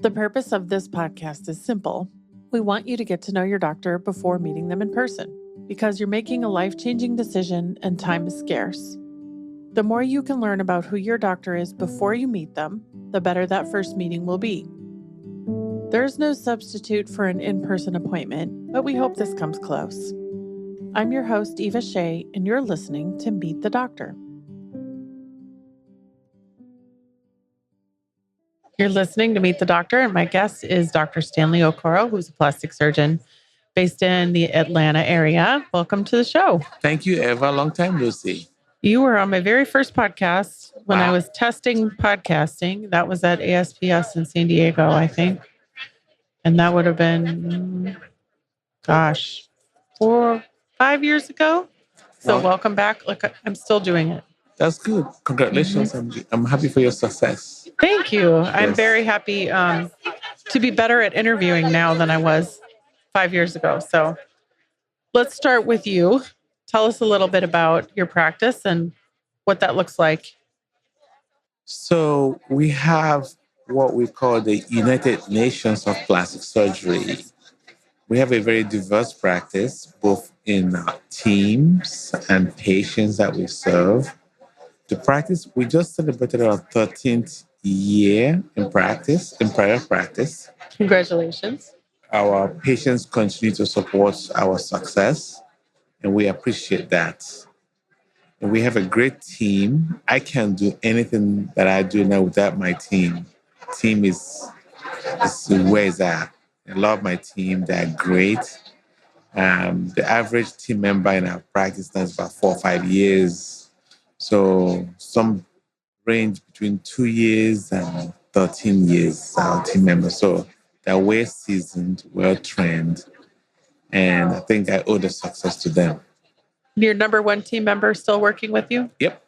The purpose of this podcast is simple. We want you to get to know your doctor before meeting them in person, because you're making a life-changing decision and time is scarce. The more you can learn about who your doctor is before you meet them, the better that first meeting will be. There's no substitute for an in-person appointment, but we hope this comes close. I'm your host, Eva Shea, and you're listening to Meet the Doctor. You're listening to Meet the Doctor, and my guest is Dr. Stanley Okoro, who's a plastic surgeon based in the Atlanta area. Welcome to the show. Thank you, Eva. Long time no see. You were on my very first podcast when I was testing podcasting. That was at ASPS in San Diego, I think. And that would have been, 5 years ago. So welcome back. Look, I'm still doing it. That's good. Congratulations. I'm happy for your success. Thank you. Yes. I'm very happy to be better at interviewing now than I was 5 years ago. So let's start with you. Tell us a little bit about your practice and what that looks like. So we have what we call the United Nations of Plastic Surgery. We have a very diverse practice, both in teams and patients that we serve. The practice, we just celebrated our 13th year in prior practice. Congratulations. Our patients continue to support our success, and we appreciate that. And we have a great team. I can't do anything that I do now without my team. Team is where it's at. I love my team. They're great. The average team member in our practice is about 4 or 5 years. So some range between 2 years and 13 years, our team members. So they're well seasoned, well trained, and I think I owe the success to them. Your number one team member still working with you? Yep.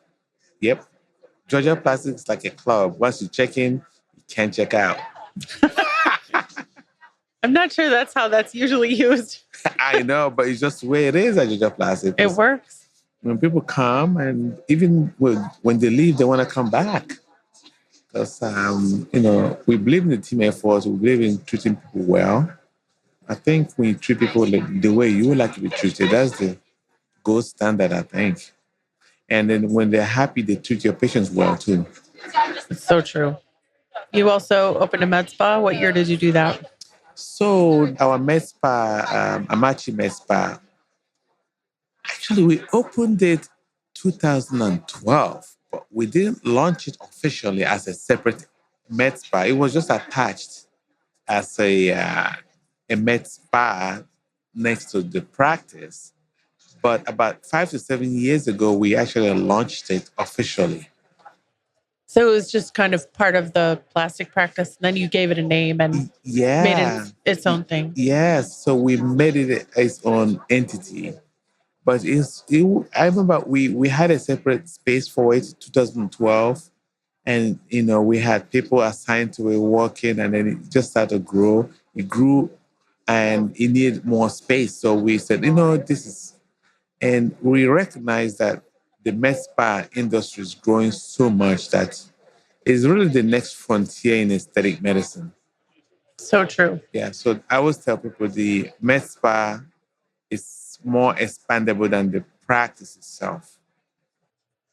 Georgia Plastic is like a club. Once you check in, you can't check out. I'm not sure that's how that's usually used. I know, but it's just the way it is at Georgia Plastic. It works. When people come, and even when they leave, they want to come back. Because, we believe in the team effort. We believe in treating people well. I think when you treat people the way you would like to be treated, that's the gold standard, I think. And then when they're happy, they treat your patients well, too. It's so true. You also opened a med spa. What year did you do that? So our med spa, Amachi Med Spa, actually, we opened it 2012, but we didn't launch it officially as a separate med spa. It was just attached as a med spa next to the practice. But about 5 to 7 years ago, we actually launched it officially. So it was just kind of part of the plastic practice, and then you gave it a name and made it its own thing. Yes, so we made it its own entity. But I remember we had a separate space for it in 2012. And, we had people assigned to it working, and then it just started to grow. It grew, and it needed more space. So we said, and we recognized that the med spa industry is growing so much that it's really the next frontier in aesthetic medicine. So true. Yeah, so I always tell people the med spa is more expandable than the practice itself.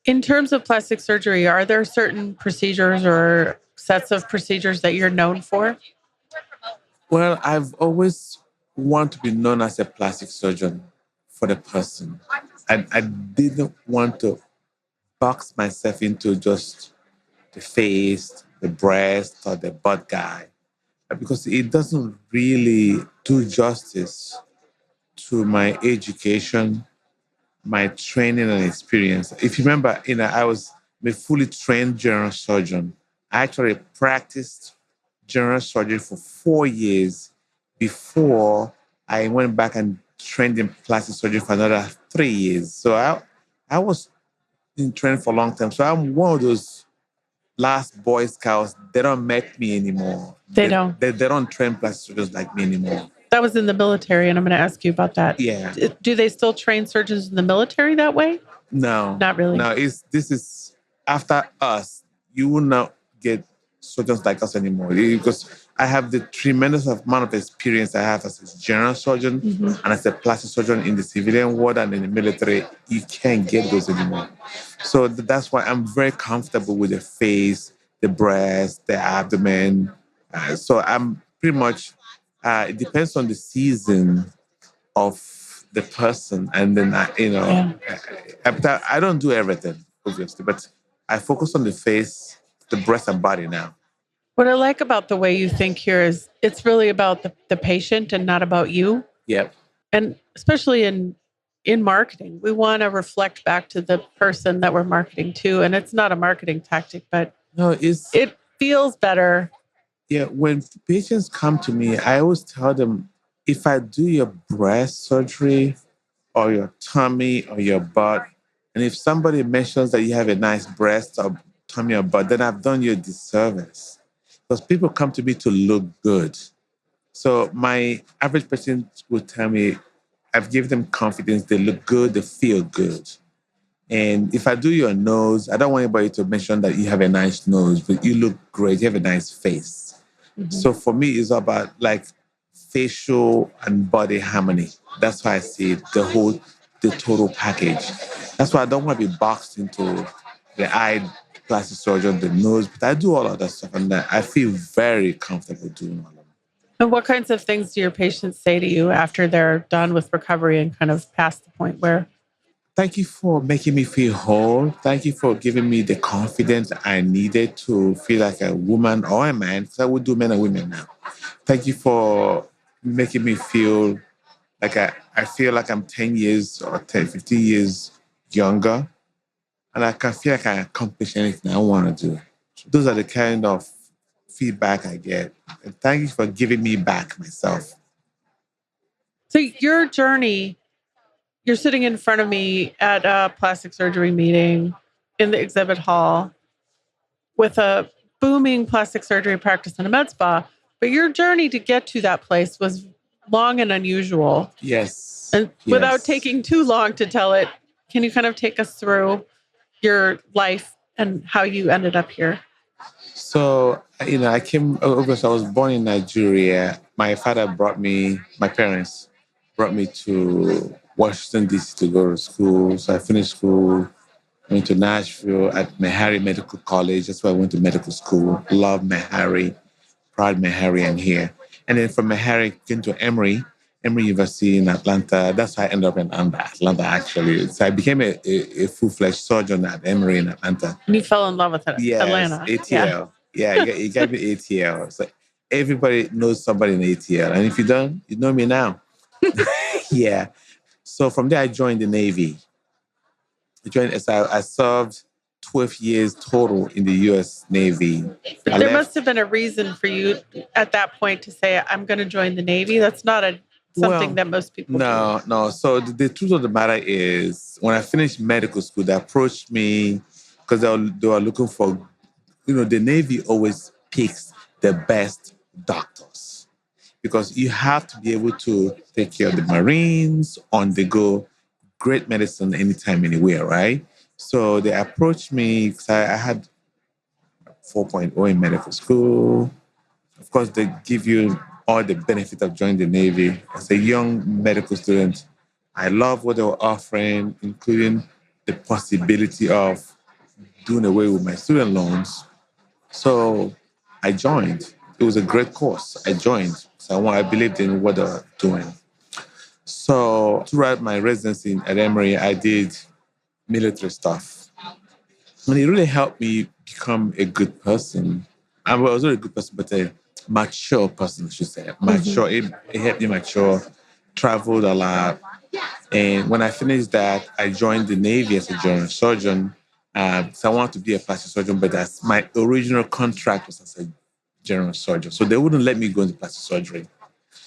In terms of plastic surgery, are there certain procedures or sets of procedures that you're known for? Well, I've always wanted to be known as a plastic surgeon for the person. I didn't want to box myself into just the face, the breast, or the butt guy, because it doesn't really do justice to my education, my training and experience. If you remember, I was a fully trained general surgeon. I actually practiced general surgery for 4 years before I went back and trained in plastic surgery for another 3 years. So I was in training for a long time. So I'm one of those last Boy Scouts. They don't make me anymore. They don't train plastic surgeons like me anymore. That was in the military, and I'm going to ask you about that. Yeah. Do they still train surgeons in the military that way? No. Not really? No, this is after us. You will not get surgeons like us anymore, because I have the tremendous amount of experience I have as a general surgeon and as a plastic surgeon in the civilian world and in the military. You can't get those anymore. So that's why I'm very comfortable with the face, the breast, the abdomen. So I'm pretty much, it depends on the season of the person. And then, I don't do everything, obviously, but I focus on the face, the breast, and body now. What I like about the way you think here is it's really about the patient and not about you. Yep. And especially in marketing, we want to reflect back to the person that we're marketing to. And it's not a marketing tactic, but No, it feels better. yeah. When patients come to me, I always tell them if I do your breast surgery or your tummy or your butt, and if somebody mentions that you have a nice breast or tummy or butt, then I've done you a disservice. Because people come to me to look good. So my average person would tell me, I've given them confidence, they look good, they feel good. And if I do your nose, I don't want anybody to mention that you have a nice nose, but you look great, you have a nice face. So for me, it's about like facial and body harmony. That's why I see it, the total package. That's why I don't want to be boxed into the eye plastic surgeon, the nose, but I do all of that stuff and I feel very comfortable doing all of it. And what kinds of things do your patients say to you after they're done with recovery and kind of past the point where? Thank you for making me feel whole. Thank you for giving me the confidence I needed to feel like a woman or a man, because I would do men and women now. Thank you for making me feel like I feel like I'm 10 years or 10, 15 years younger. And I can feel like I accomplish anything I want to do. Those are the kind of feedback I get. And thank you for giving me back myself. So your journey, you're sitting in front of me at a plastic surgery meeting in the exhibit hall with a booming plastic surgery practice and a med spa. But your journey to get to that place was long and unusual. Yes. And Yes. without taking too long to tell it, can you kind of take us through your life and how you ended up here? So, I came over, so I was born in Nigeria. My parents brought me to Washington, D.C. to go to school. So I finished school, went to Nashville at Meharry Medical College. That's where I went to medical school. Love Meharry, proud Meharry, I'm here. And then from Meharry, came to Emory University in Atlanta. That's how I ended up in Atlanta, actually. So I became a full-fledged surgeon at Emory in Atlanta. And you fell in love with it, Yes, Atlanta. ATL. Yeah, you got me ATL. So everybody knows somebody in ATL. And if you don't, you know me now. Yeah. So from there, I joined the Navy. I served 12 years total in the U.S. Navy. There must have been a reason for you at that point to say, I'm going to join the Navy. That's not something that most people do. No. So the truth of the matter is, when I finished medical school, they approached me because they were looking for, the Navy always picks the best doctors because you have to be able to take care of the Marines on the go, great medicine anytime, anywhere, right? So they approached me because I had 4.0 in medical school. Of course, they give you all the benefit of joining the Navy. As a young medical student, I love what they were offering, including the possibility of doing away with my student loans. So I joined. It was a great course. I joined. So I believed in what they were doing. So throughout my residency at Emory, I did military stuff. And it really helped me become a good person. I was not a good person, but a mature person, I should say. Mature. It helped me mature, traveled a lot. And when I finished that, I joined the Navy as a general surgeon. So I wanted to be a plastic surgeon, but that's my original contract was as a general surgeon. So they wouldn't let me go into plastic surgery.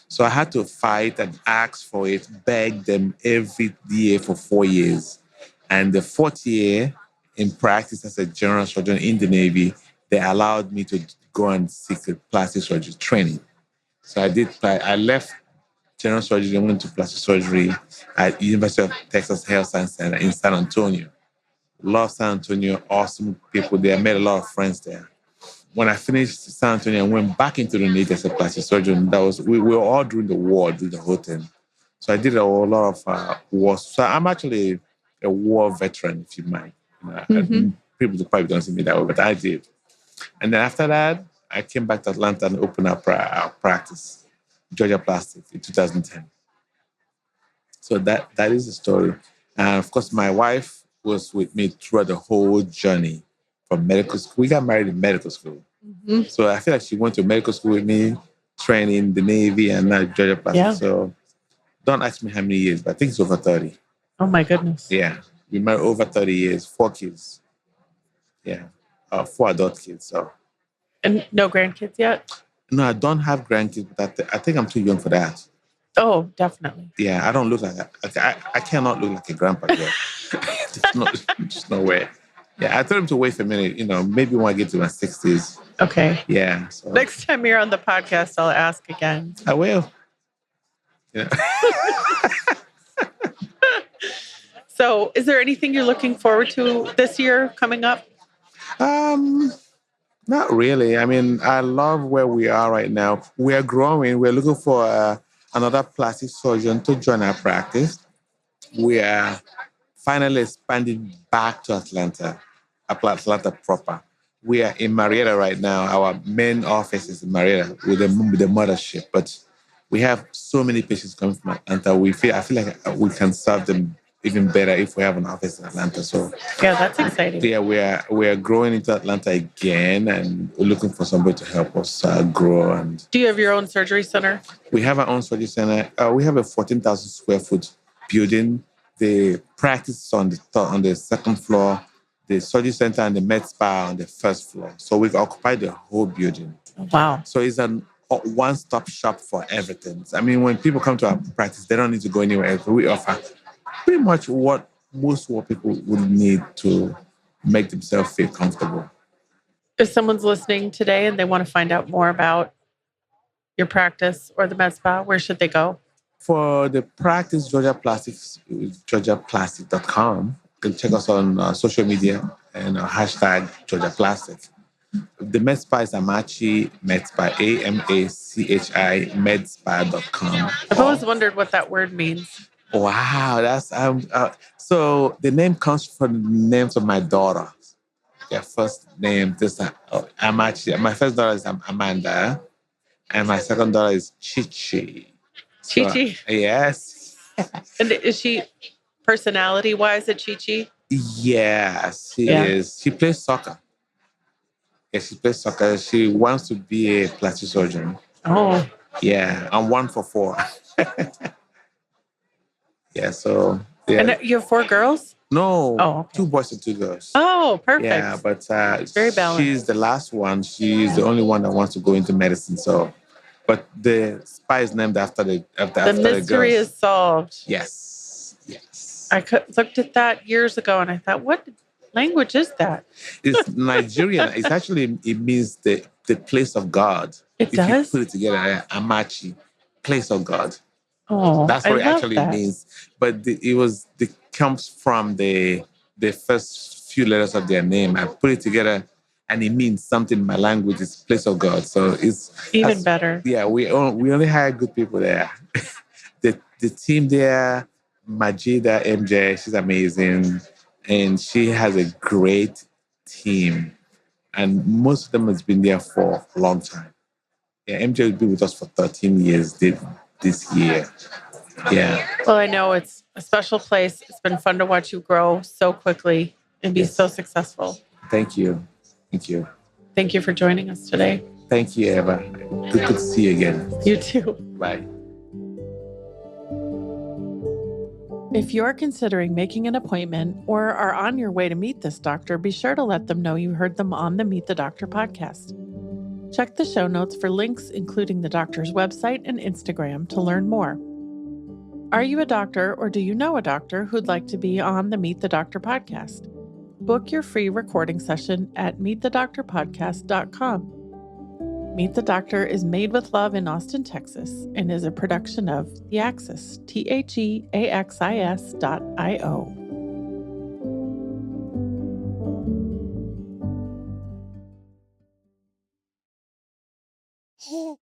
So I had to fight and ask for it, beg them every year for 4 years. And the fourth year in practice as a general surgeon in the Navy, they allowed me to go and seek a plastic surgery training. So I left general surgery and went to plastic surgery at University of Texas Health Science Center in San Antonio. Love San Antonio, awesome people there. I made a lot of friends there. when I finished San Antonio and went back into the Navy as a plastic surgeon, we were all during the war, during the whole thing. So I did a whole lot of wars. So I'm actually a war veteran, if you mind. People probably don't see me that way, but I did. And then after that, I came back to Atlanta and opened up our practice, Georgia Plastic, in 2010. So that is the story. And of course, my wife was with me throughout the whole journey from medical school. We got married in medical school. So I feel like she went to medical school with me, training the Navy and now Georgia Plastic. Yeah. So don't ask me how many years, but I think it's over 30. Oh my goodness. Yeah. We married over 30 years, 4 kids. Yeah. 4 adult kids. So. And no grandkids yet? No, I don't have grandkids, but I think I'm too young for that. Oh, definitely. Yeah, I don't look like that. I cannot look like a grandpa yet. There's no way. Yeah, I told him to wait for a minute, maybe when I get to my 60s. Okay. Yeah. So. Next time you're on the podcast, I'll ask again. I will. Yeah. So is there anything you're looking forward to this year coming up? Not really. I mean, I love where we are right now. We are growing. We're looking for another plastic surgeon to join our practice. We are finally expanding back to Atlanta proper. We are in Marietta right now. Our main office is in Marietta with the mothership, but we have so many patients coming from Atlanta. I feel like we can serve them even better if we have an office in Atlanta. So yeah, that's exciting. Yeah, we are growing into Atlanta again, and we're looking for somebody to help us grow. And do you have your own surgery center? We have our own surgery center. We have a 14,000 square foot building. The practice is on the second floor, the surgery center and the med spa on the first floor. So we've occupied the whole building. Wow! So it's a one-stop shop for everything. I mean, when people come to our practice, they don't need to go anywhere else. We offer pretty much what most people would need to make themselves feel comfortable. If someone's listening today and they want to find out more about your practice or the med spa, where should they go? For the practice, Georgia Plastics, georgiaplastic.com. You can check us on social media and hashtag Georgia Plastic. The med spa is Amachi Med Spa, AMACHI medspa.com. I've always wondered what that word means. Wow, that's so the name comes from the names of my daughter. Their first name, Amachi. My first daughter is Amanda, and my second daughter is Chichi. Chichi? So, yes. And is she, personality-wise, a Chichi? Yes, she is. She plays soccer. Yeah, she plays soccer. She wants to be a plastic surgeon. Oh. Yeah, I'm 1 for 4. Yeah, so... Yeah. And you have 4 girls? No, okay. 2 boys and 2 girls. Oh, perfect. Yeah, but very balanced. She's the last one. She's the only one that wants to go into medicine. So, but the spa is named after the mystery girls. Is solved. Yes. I looked at that years ago and I thought, what language is that? It's Nigerian. It's actually, it means the place of God. It does? If you put it together, Amachi, place of God. Oh, that's what it actually means. But it comes from the first few letters of their name. I put it together, and it means something in my language. It's place of God. So it's even better. Yeah, we only hire good people there. the team there, Majida MJ, she's amazing, and she has a great team, and most of them has been there for a long time. Yeah, MJ will be with us for 13 years this year. Yeah. Well, I know it's a special place. It's been fun to watch you grow so quickly and be so successful. Thank you. Thank you. Thank you for joining us today. Thank you, Eva. Good to see you again. You too. Bye. If you're considering making an appointment or are on your way to meet this doctor, be sure to let them know you heard them on the Meet the Doctor podcast. Check the show notes for links, including the doctor's website and Instagram, to learn more. Are you a doctor or do you know a doctor who'd like to be on the Meet the Doctor podcast? Book your free recording session at meetthedoctorpodcast.com. Meet the Doctor is made with love in Austin, Texas, and is a production of The Axis, THEAXIS.io.